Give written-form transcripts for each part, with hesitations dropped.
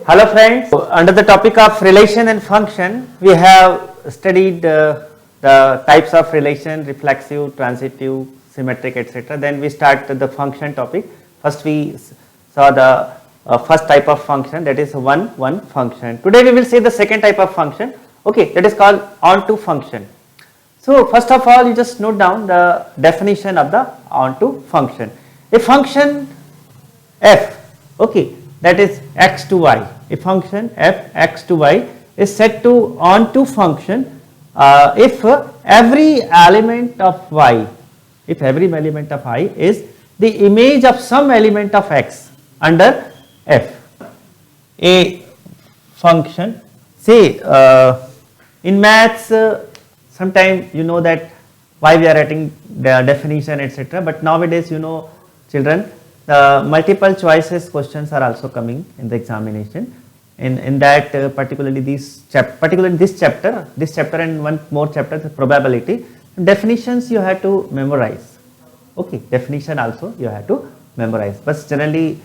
Hello friends, so, under the topic of relation and function, we have studied the types of relation, reflexive, transitive, symmetric, etc. Then we start the function topic. First we saw the first type of function, that is one function. Today we will see the second type of function, okay, that is called onto function. So first of all, you just note down the definition of the onto function. A function f, okay, that is x to y. A function f x to y is set to onto function if every element of y, if every element of y is the image of some element of x under f. A function, say in maths, sometimes you know that why we are writing the definition etc. But nowadays, you know, children, the multiple choices questions are also coming in the examination. In that particularly this chapter and one more chapter, the probability definitions you have to memorize. Okay, definition also you have to memorize. But generally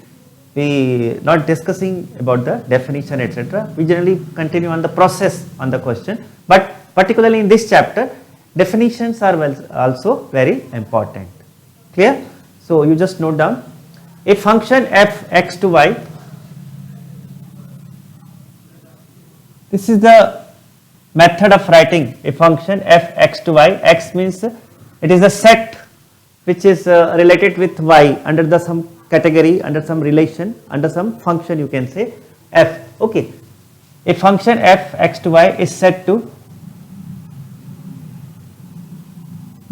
we not discussing about the definition etc. We generally continue on the process on the question. But particularly in this chapter, definitions are also very important. Clear? So you just note down a function f x to y. This is the method of writing a function f x to y. X means it is a set which is related with y under the some category, under some relation, under some function, you can say f. Okay, a function f x to y is set to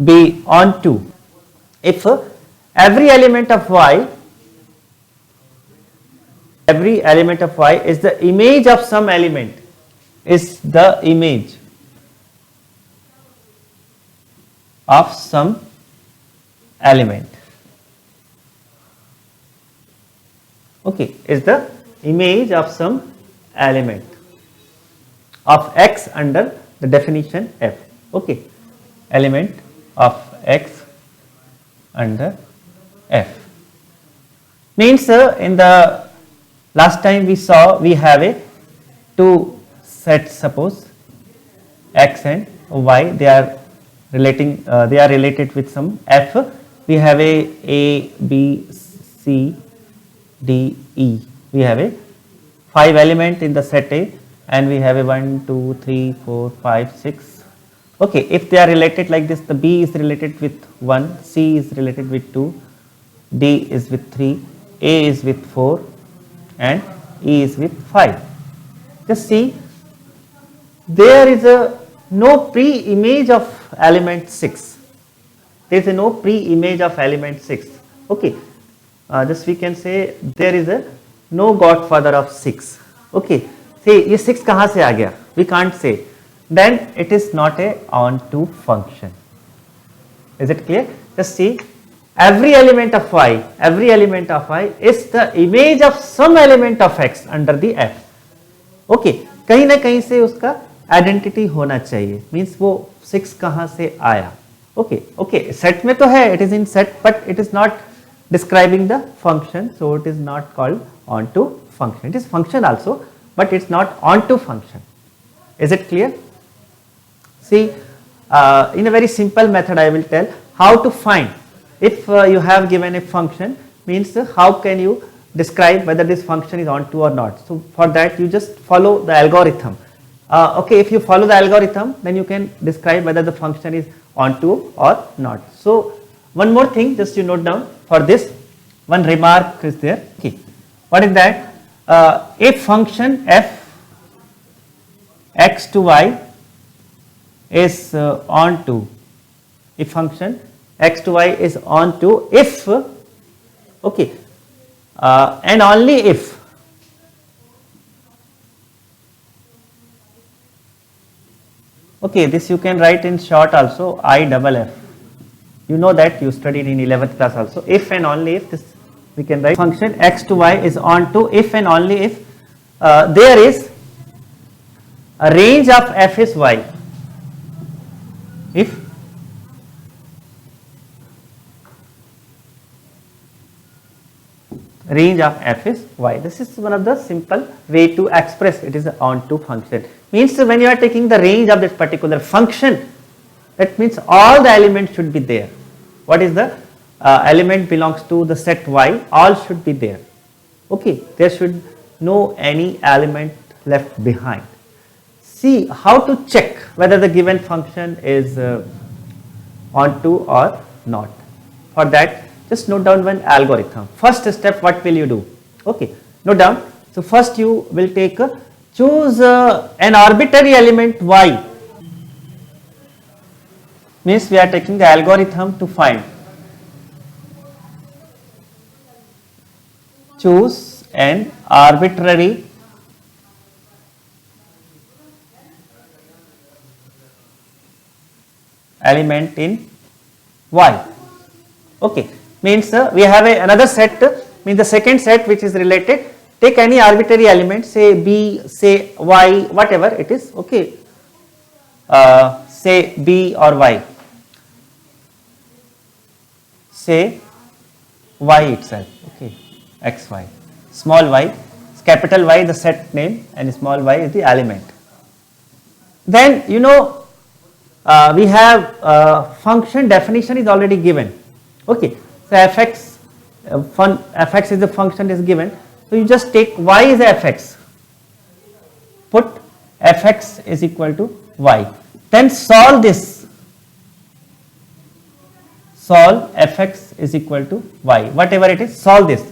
be onto if every element of y is the image of some element, is the image of some element. Okay, is the image of some element of x under the definition f. Okay, element of x under f means in the last time we saw we have a two sets, suppose x and y, they are related with some f. We have a b c d e, we have a 5 element in the set A and we have a 1 2 3 4 5 6. Okay, if they are related like this, the b is related with 1, c is related with 2, d is with 3, a is with 4 and e is with 5. Just see, there is a no pre-image of element 6. There is a no pre-image of element 6. Okay, just we can say there is a no godfather of 6. Okay, see ये 6 कहाँ से आ गया? We can't say. Then it is not a onto function. Is it clear? Just see, every element of y is the image of some element of x under the f. Okay, कहीं ना कहीं से उसका identity होना चाहिए, means वो 6 कहाँ से आया. Okay, सेट में तो है, it is in set, but it is not describing the function, so it is not called onto function. It is function also, but it's not onto function. Is it clear? See, in a very simple method I will tell how to find if you have given a function, means how can you describe whether this function is onto or not. So for that you just follow the algorithm. Okay, if you follow the algorithm, then you can describe whether the function is onto or not. So one more thing, just you note down for this, one remark is there. Okay, what is that? A function f x to y is onto, a function x to y is onto if, okay, and only if okay, this you can write in short also, I double f. You know that, you studied in 11th class also. If and only if, this we can write function x to y is onto if and only if there is a range of f is y. If range of f is y. This is one of the simple way to express it is onto function. Means when you are taking the range of this particular function, that means all the elements should be there. What is the element belongs to the set y, all should be there. Okay, there should no any element left behind. See how to check whether the given function is onto or not. For that, just note down one algorithm. First step, what will you do? Okay, note down. So first you will take choose an arbitrary element y. Means we are taking the algorithm to find. Choose an arbitrary element in y. Okay, means we have another set, means the second set which is related. Take any arbitrary element, say b, say y, whatever it is. Okay, say b or y. Say y itself. Okay, x y, small y, capital Y the set name, and small y is the element. Then you know we have function definition is already given. Okay, so fx, fx is the function is given. So you just take y is fx. Put fx is equal to y. Then solve this. Solve fx is equal to y. Whatever it is, solve this.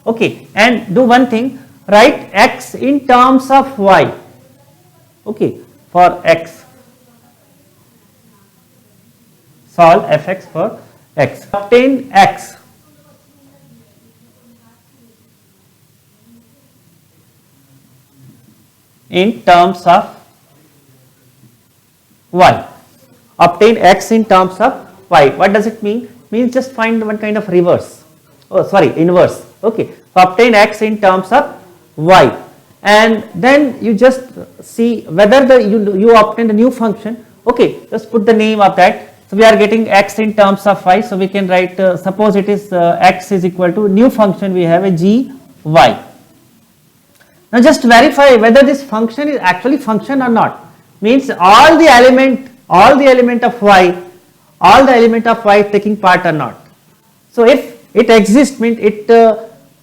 Okay, and do one thing. Write x in terms of y. Okay, for x. Solve fx for x. Obtain x. In terms of y. Obtain x in terms of y. What does it mean? Means just find one kind of reverse. Oh, sorry, inverse. Okay. So obtain x in terms of y, and then you just see whether the you obtain a new function. Okay, just put the name of that. So we are getting x in terms of y. So we can write. Suppose it is x is equal to new function. We have a g y. Now just verify whether this function is actually function or not. Means all the element of y, all the element of y taking part or not. So if it exists, means it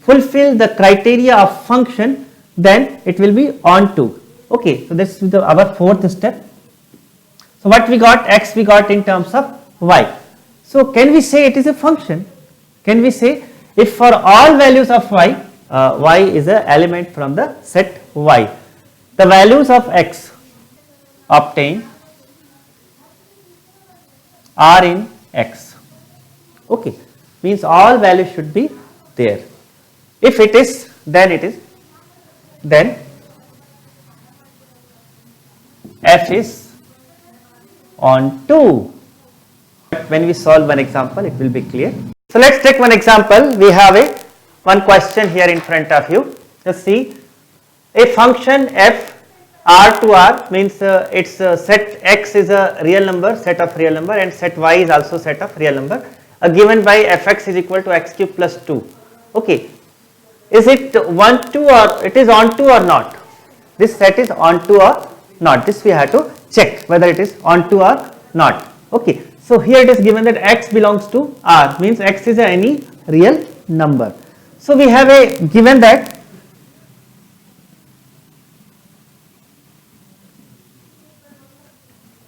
fulfill the criteria of function, then it will be onto. Okay, so this is our fourth step. So what we got, x we got in terms of y. So can we say it is a function? Can we say if for all values of y, y is an element from the set y, the values of x obtained are in x. Okay, means all values should be there. If it is, then it is, then f is onto. When we solve one example, it will be clear. So let's take one example. We have one question here in front of you. Just see, a function f r to r means its set x is a real number, set of real number, and set y is also set of real number, given by fx is equal to x cube plus 2. Okay, is it 1 2 or it is onto or not? This set is onto or not? This we have to check whether it is onto or not. Okay, so here it is given that x belongs to r, means x is any real number. So we have a given that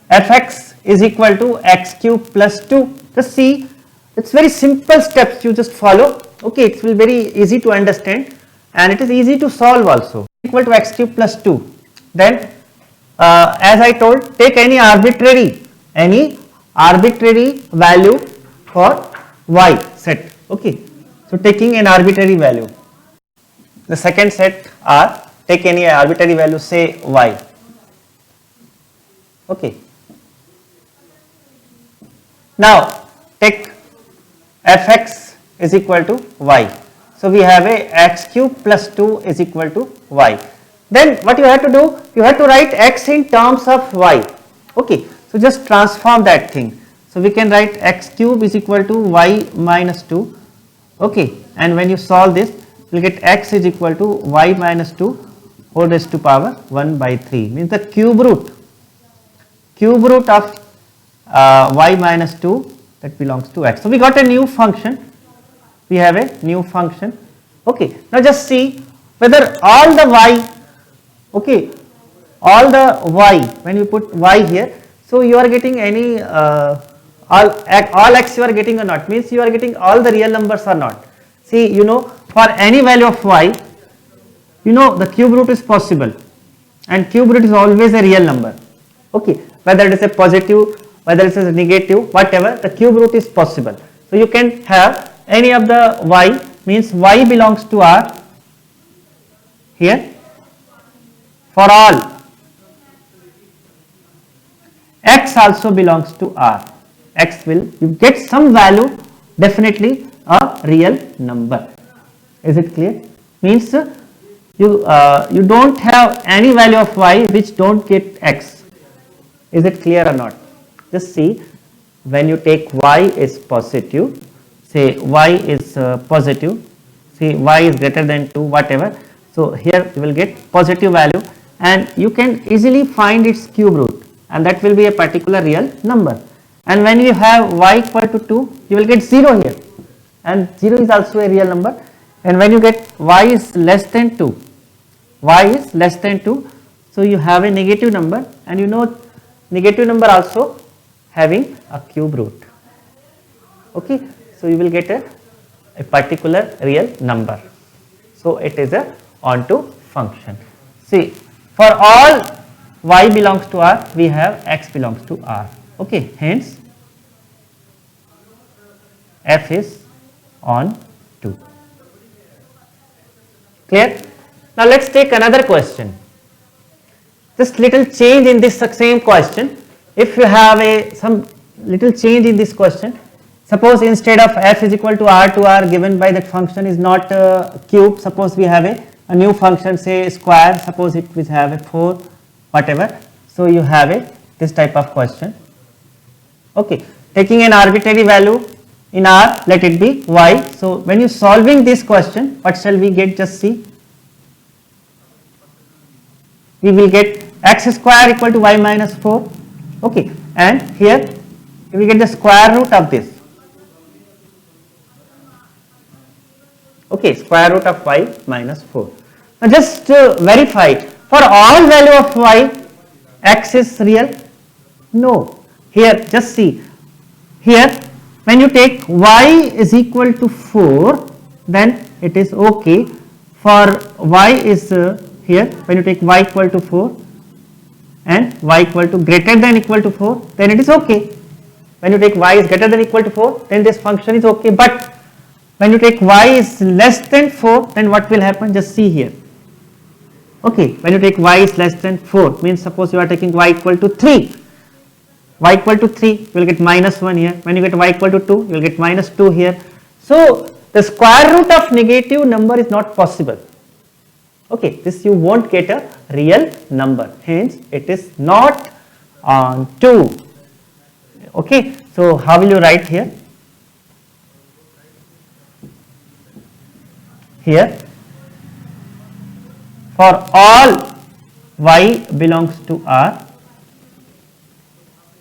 fx is equal to x cube plus 2. Just see, it's very simple steps you just follow. Okay, it will be very easy to understand and it is easy to solve also. Equal to x cube plus 2. Then as I told, take any arbitrary value for y set. Okay, so taking an arbitrary value. The second set are, take any arbitrary value, say y. Okay. Now take fx is equal to y. So we have a x cube plus 2 is equal to y. Then what you have to do, you have to write x in terms of y. Okay, so just transform that thing. So we can write x cube is equal to y minus 2. Okay, and when you solve this, you will get x is equal to y minus 2 whole raised to power 1 by 3, means the cube root of y minus 2 that belongs to x. So we got a new function, we have a new function. Okay, now just see whether all the y, okay, all the y, when you put y here, so you are getting any all x you are getting or not, means you are getting all the real numbers or not. See, you know, for any value of y, you know the cube root is possible, and cube root is always a real number. Okay, whether it is a positive, whether it is a negative, whatever, the cube root is possible. So you can have any of the y, means y belongs to R here for all, x also belongs to R, x will, you get some value, definitely a real number. Is it clear? Means you don't have any value of y which don't get x. Is it clear or not? Just see, when you take y is positive, say y is positive, see y is greater than 2, whatever, so here you will get positive value, and you can easily find its cube root, and that will be a particular real number. And when you have y equal to 2, you will get 0 here, and 0 is also a real number. And when you get y is less than 2, y is less than 2, so you have a negative number, and you know negative number also having a cube root. Okay, so you will get a particular real number. So it is a onto function. See, for all y belongs to R, we have x belongs to R. Okay, hence f is on 2. Clear? Now let us take another question. Just little change in this same question. If you have some little change in this question, suppose instead of f is equal to R given by that function is not cube, suppose we have a new function, say square, suppose it will have a 4, whatever. So you have this type of question. Okay, taking an arbitrary value in R, let it be y. So when you solving this question, what shall we get? Just see, we will get x square equal to y minus 4. Okay, and here we will get the square root of this. Okay, square root of y minus 4. Now just verify it. For all value of y, x is real? No. Here just see, here when you take y is equal to 4, then it is okay. For y is here, when you take y equal to 4 and y equal to greater than equal to 4, then it is okay. When you take y is greater than equal to 4, then this function is okay. But when you take y is less than 4, then what will happen? Just see here. Okay, when you take y is less than 4, means suppose you are taking y equal to 3. Y equal to 3, you will get minus 1 here. When you get y equal to 2, you will get minus 2 here. So the square root of negative number is not possible. Okay, this you won't get a real number. Hence, it is not on 2. Okay, so how will you write here? Here, for all y belongs to R,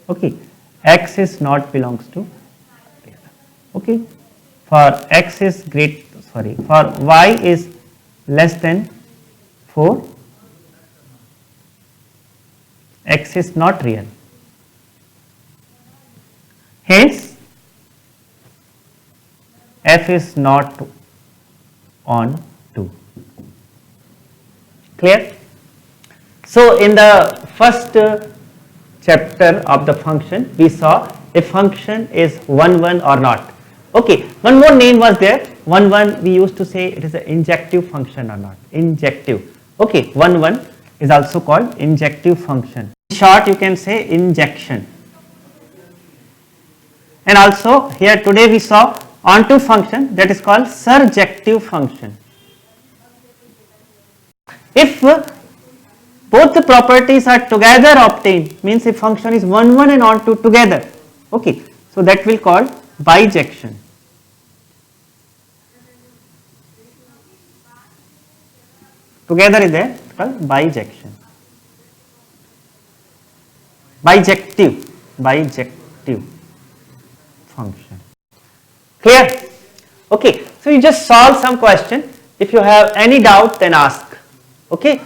okay, x is not belongs to, okay, for x is for y is less than 4, x is not real. Hence, f is not on 2. Clear? So in the first chapter of the function, we saw a function is 1 1 or not. Okay, one more name was there. 1 1 we used to say it is an injective function or not. Injective. Okay, 1 1 is also called injective function. In short, you can say injection. And also here today we saw onto function, that is called surjective function. If both the properties are together obtained, means if function is 1 1 and onto together, okay, so that will call bijection. together is there, it's called bijection. Bijective function. Clear? Okay, so you just solve some question. If you have any doubt, then ask. Okay,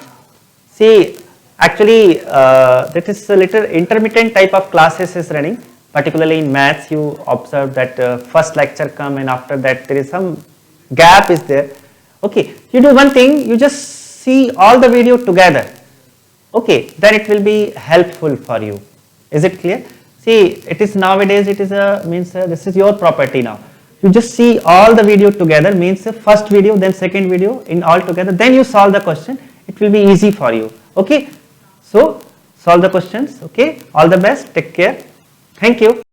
see, actually that is a little intermittent type of classes is running, particularly in maths. You observe that first lecture come and after that there is some gap is there. Okay, you do one thing, you just see all the video together. Okay, then it will be helpful for you. Is it clear? See, it is nowadays, it is a means this is your property now. You just see all the video together, means first video, then second video in all together, then you solve the question. It will be easy for you. Okay, so solve the questions. Okay, all the best, take care. Thank you.